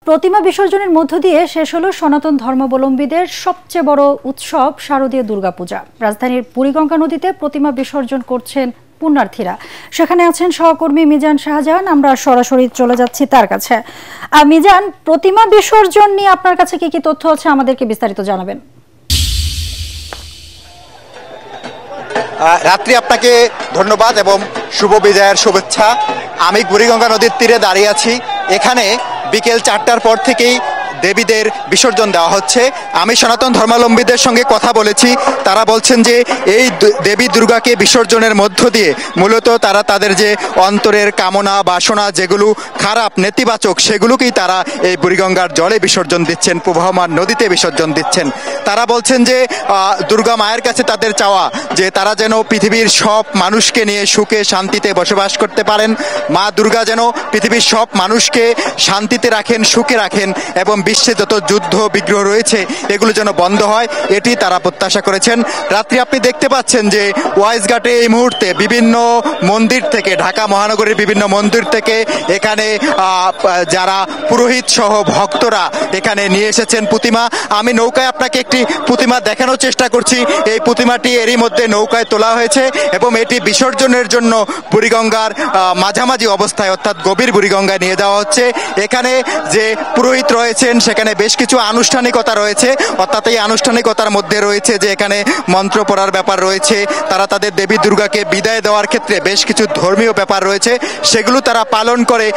প্রতিমা বিসর্জনের মধ্য দিয়ে শেষ হলো সনাতন ধর্মাবলম্বীদের সবচেয়ে বড় উৎসব শারদীয় দুর্গাপূজা। রাজধানীর বুড়িগঙ্গা নদীতে প্রতিমা বিসর্জন করছেন পুণ্যার্থীরা। সেখানে আছেন সহকর্মী মিজান শাহজাহান। আমরা সরাসরি চলে যাচ্ছি তার কাছে। মিজান, প্রতিমা বিসর্জন নিয়ে আপনার কাছে কি কি তথ্য আছে আমাদেরকে বিস্তারিত জানাবেন। রাত্রি, আপনাকে ধন্যবাদ এবং শুভ বিজয়ের শুভেচ্ছা। আমি বুড়িগঙ্গা নদীর তীরে দাঁড়িয়ে আছি। এখানে বিকেল 4টার পর থেকেই দেবীদের বিসর্জন দেওয়া হচ্ছে। আমি সনাতন ধর্মাবলম্বীদের সঙ্গে কথা বলেছি। তারা বলছেন যে এই দেবী দুর্গাকে বিসর্জনের মধ্য দিয়ে মূলত তারা তাদের যে অন্তরের কামনা বাসনা যেগুলো খারাপ নেতিবাচক সেগুলোকেই তারা এই বুড়িগঙ্গার জলে বিসর্জন দিচ্ছেন, প্রবাহমান নদীতে বিসর্জন দিচ্ছেন। তারা বলছেন যে দুর্গা মায়ের কাছে তাদের চাওয়া যে তারা যেন পৃথিবীর সব মানুষকে নিয়ে সুখে শান্তিতে বসবাস করতে পারেন। মা দুর্গা যেন পৃথিবীর সব মানুষকে শান্তিতে রাখেন, সুখে রাখেন এবং বিশ্বে যত যুদ্ধ বিগ্রহ রয়েছে এগুলো যেন বন্ধ হয়, এটি তারা প্রত্যাশা করেছেন। রাত্রি আপনি দেখতে পাচ্ছেন যে ওয়াইজঘাটে এই মুহূর্তে বিভিন্ন মন্দির থেকে, ঢাকা মহানগরীর বিভিন্ন মন্দির থেকে এখানে যারা পুরোহিত সহ ভক্তরা এখানে নিয়ে এসেছেন প্রতিমা। আমি নৌকায় আপনাকে একটি প্রতিমা দেখানোর চেষ্টা করছি। এই প্রতিমাটি এরই মধ্যে নৌকায় তোলা হয়েছে এবং এটি বিসর্জনের জন্য বুড়িগঙ্গার মাঝামাঝি অবস্থায় অর্থাৎ গভীর বুড়িগঙ্গায় নিয়ে যাওয়া হচ্ছে। এখানে যে পুরোহিত রয়েছেন সেখানে বেশ কিছু আনুষ্ঠানিকতা রয়েছে, অর্থাৎ এই আনুষ্ঠানিকতার মধ্যে রয়েছে যে এখানে মন্ত্র পড়ার ব্যাপার রয়েছে। তারা তাদের দেবী দুর্গাকে বিদায় দেওয়ার ক্ষেত্রে বেশ কিছু ধর্মীয় ব্যাপার রয়েছে, সেগুলো তারা পালন করে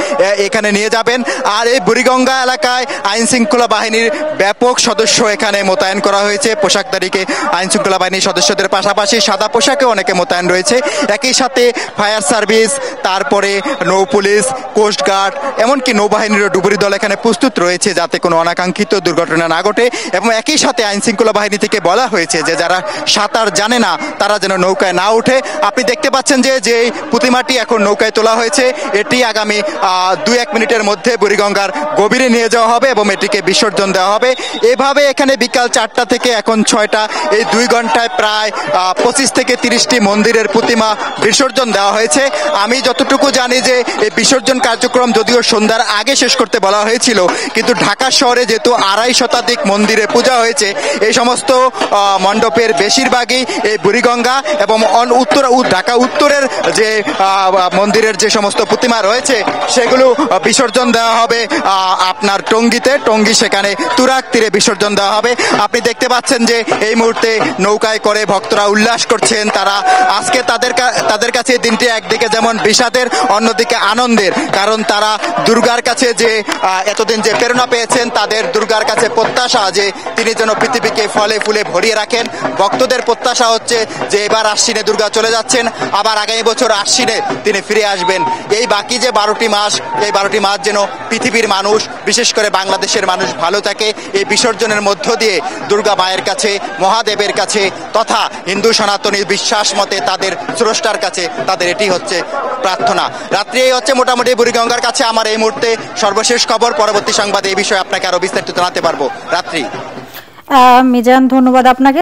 এখানে নিয়ে যাবেন। আর এই বুড়িগঙ্গা এলাকায় আইন শৃঙ্খলা বাহিনীর ব্যাপক সদস্য এখানে মোতায়েন করা হয়েছে। পোশাকধারীকে আইন শৃঙ্খলা বাহিনীর সদস্যদের পাশাপাশি সাদা পোশাকে অনেকে মোতায়েন রয়েছে। একই সাথে ফায়ার সার্ভিস, তারপরে নৌ পুলিশ, কোস্টগার্ড, এমনকি নৌবাহিনীরও ডুবুরি দল এখানে প্রস্তুত রয়েছে যাতে কোনো অনাকাঙ্ক্ষিত দুর্ঘটনা না ঘটে। এবং একই সাথে আইন শৃঙ্খলা বাহিনী থেকে বলা হয়েছে যে যারা সাঁতার জানে না তারা যেন নৌকায় না ওঠে। আপনি দেখতে পাচ্ছেন যে যে প্রতিমাটি এখন নৌকায় তোলা হয়েছে এটি আগামী 2-1 মিনিটের মধ্যে বুড়িগঙ্গার গভীরে নিয়ে যাওয়া হবে এবং এটিকে বিসর্জন দেওয়া হবে। এভাবে এখানে বিকাল 4টা থেকে এখন 6টা, এই 2 ঘন্টায় প্রায় 25 থেকে 30টি মন্দিরের প্রতিমা বিসর্জন দেওয়া হয়েছে। আমি যতটুকু জানি যে এই বিসর্জন কার্যক্রম যদিও সন্ধ্যার আগে শেষ করতে বলা হয়েছিল, কিন্তু ঢাকা শহরে যেহেতু 2.5 শতাধিক মন্দিরে পূজা হয়েছে, এই সমস্ত মণ্ডপের বেশিরভাগই এই বুড়িগঙ্গা এবং ঢাকা উত্তরের যে মন্দিরের যে সমস্ত প্রতিমা রয়েছে সেগুলো বিসর্জন দেওয়া হবে আপনার টঙ্গীতে। টঙ্গী সেখানে তুরাগ তীরে বিসর্জন দেওয়া হবে। আপনি দেখতে পাচ্ছেন যে এই মুহূর্তে নৌকায় করে ভক্তরা উল্লাস করছেন। তারা আজকে তাদের কাছে দিনটি একদিকে যেমন বিষাদের, অন্যদিকে আনন্দের, কারণ তারা দুর্গার কাছে যে এতদিন যে প্রেরণা পেয়েছেন, তাদের দুর্গার কাছে প্রত্যাশা যে তিনি যেন পৃথিবীকে ফলে ফুলে ভরিয়ে রাখেন। ভক্তদের প্রত্যাশা হচ্ছে যে এবার আশ্বিনে দুর্গা চলে যাচ্ছেন, আবার আগামী বছর আশ্বিনে তিনি ফিরে আসবেন। এই বাকি যে 12টি মাস, এই 12টি মাস যেন পৃথিবীর মানুষ, বিশেষ করে বাংলাদেশের মানুষ ভালো থাকে। এই বিসর্জনের মধ্য দিয়ে দুর্গা মায়ের কাছে, মহাদেবের কাছে তথা হিন্দু সনাতনী বিশ্বাস মতে তাদের স্রষ্টার কাছে তাদের এটি হচ্ছে প্রার্থনা। রাত্রি এই হচ্ছে মোটামুটি বুড়িগঙ্গার কাছে আমার এই মুহূর্তে সর্বশেষ খবর। পরবর্তী সংবাদে এই বিষয়ে আপনাকে আরো বিস্তারিত জানাতে পারবো। রাত্রি। মিজান, ধন্যবাদ আপনাকে।